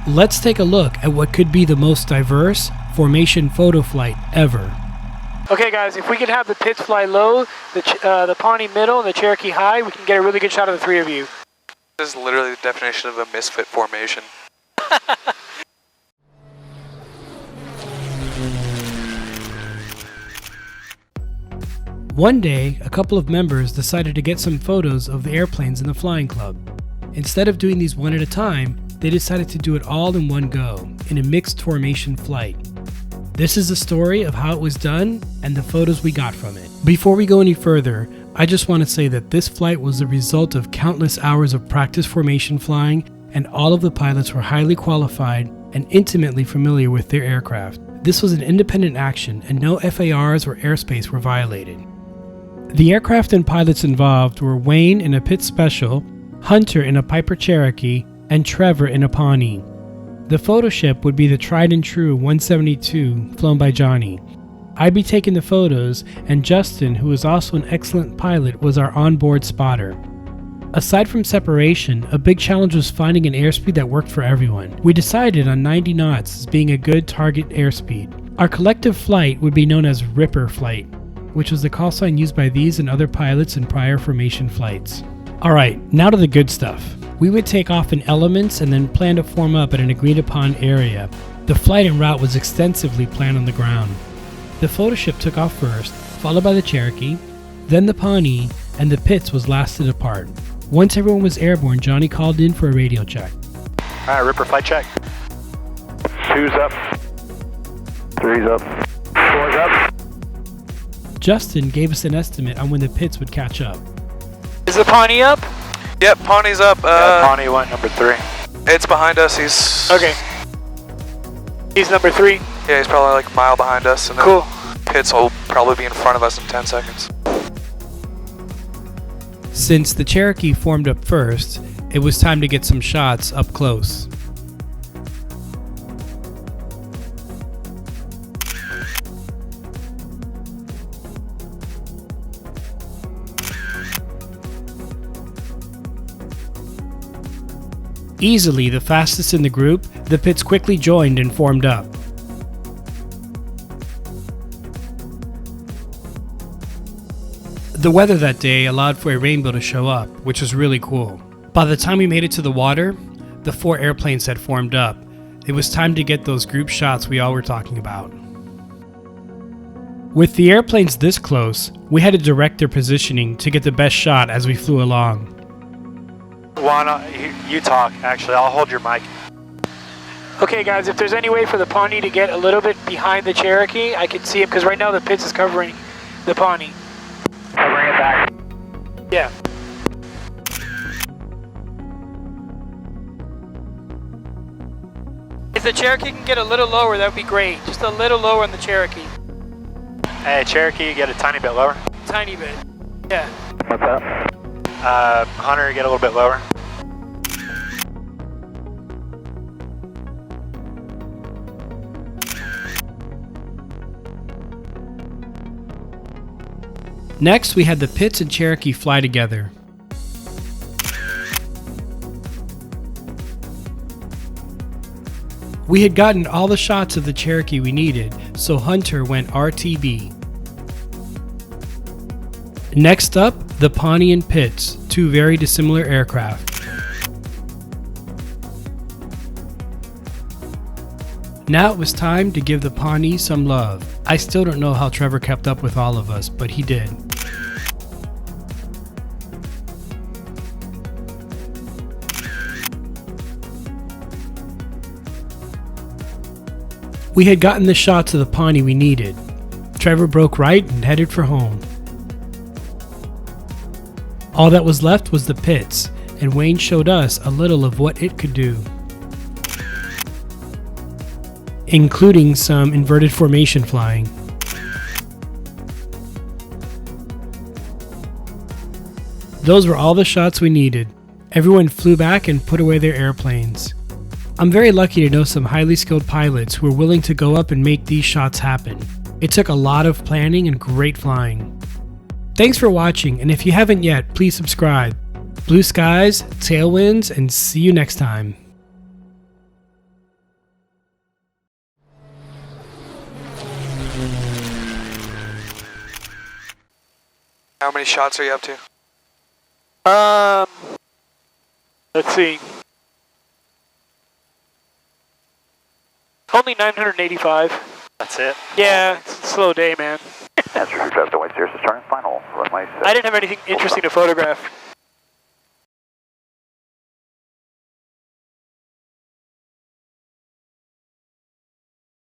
Let's take a look at what could be the most diverse formation photo flight ever. Okay guys, if we can have the Pitts fly low, the Pawnee middle, and the Cherokee high, we can get a really good shot of the three of you. This is literally the definition of a misfit formation. One day, a couple of members decided to get some photos of the airplanes in the flying club. Instead of doing these one at a time, they decided to do it all in one go, in a mixed formation flight. This is the story of how it was done and the photos we got from it. Before we go any further, I just want to say that this flight was the result of countless hours of practice formation flying, and all of the pilots were highly qualified and intimately familiar with their aircraft. This was an independent action, and no FARs or airspace were violated. The aircraft and pilots involved were Wayne in a Pitts Special, Hunter in a Piper Cherokee, and Trevor in a Pawnee. The photo ship would be the tried and true 172 flown by Johnny. I'd be taking the photos, and Justin, who was also an excellent pilot, was our onboard spotter. Aside from separation, a big challenge was finding an airspeed that worked for everyone. We decided on 90 knots as being a good target airspeed. Our collective flight would be known as Ripper Flight, which was the call sign used by these and other pilots in prior formation flights. Alright, now to the good stuff. We would take off in elements and then plan to form up at an agreed upon area. The flight and route was extensively planned on the ground. The photo ship took off first, followed by the Cherokee, then the Pawnee, and the Pitts was last to depart. Once everyone was airborne, Johnny called in for a radio check. Alright, Ripper flight check. 2's up. 3's up. 4's up. Justin gave us an estimate on when the Pitts would catch up. Is the Pawnee up? Yep, Pawnee's up. Yeah, Pawnee went number 3. It's behind us. He's Okay. He's number 3. Yeah, he's probably like a mile behind us, and then Cool. Pitts will probably be in front of us in 10 seconds. Since the Cherokee formed up first, it was time to get some shots up close. Easily the fastest in the group, the Pitts quickly joined and formed up. The weather that day allowed for a rainbow to show up, which was really cool. By the time we made it to the water, the 4 airplanes had formed up. It was time to get those group shots we all were talking about. With the airplanes this close, we had to direct their positioning to get the best shot as we flew along. Juan, you talk, actually. I'll hold your mic. Okay guys, if there's any way for the Pawnee to get a little bit behind the Cherokee, I can see him, because right now the Pitts is covering the Pawnee. I'll bring it back. Yeah. If the Cherokee can get a little lower, that would be great. Just a little lower on the Cherokee. Hey, Cherokee, get a tiny bit lower. Tiny bit. Yeah. What's up? Hunter, get a little bit lower. Next, we had the Pitts and Cherokee fly together. We had gotten all the shots of the Cherokee we needed, so Hunter went RTB. Next up, the Pawnee and Pitts, 2 very dissimilar aircraft. Now it was time to give the Pawnee some love. I still don't know how Trevor kept up with all of us, but he did. We had gotten the shots of the Pawnee we needed. Trevor broke right and headed for home. All that was left was the Pitts, and Wayne showed us a little of what it could do, including some inverted formation flying. Those were all the shots we needed. Everyone flew back and put away their airplanes. I'm very lucky to know some highly skilled pilots who are willing to go up and make these shots happen. It took a lot of planning and great flying. Thanks for watching, and if you haven't yet, please subscribe. Blue skies, tailwinds, and see you next time. How many shots are you up to? Let's see. Only 985. That's it? Yeah, it's a slow day, man. Answer 2 Trevor, White Sirius is turning final. Runway 6. I didn't have anything interesting to photograph.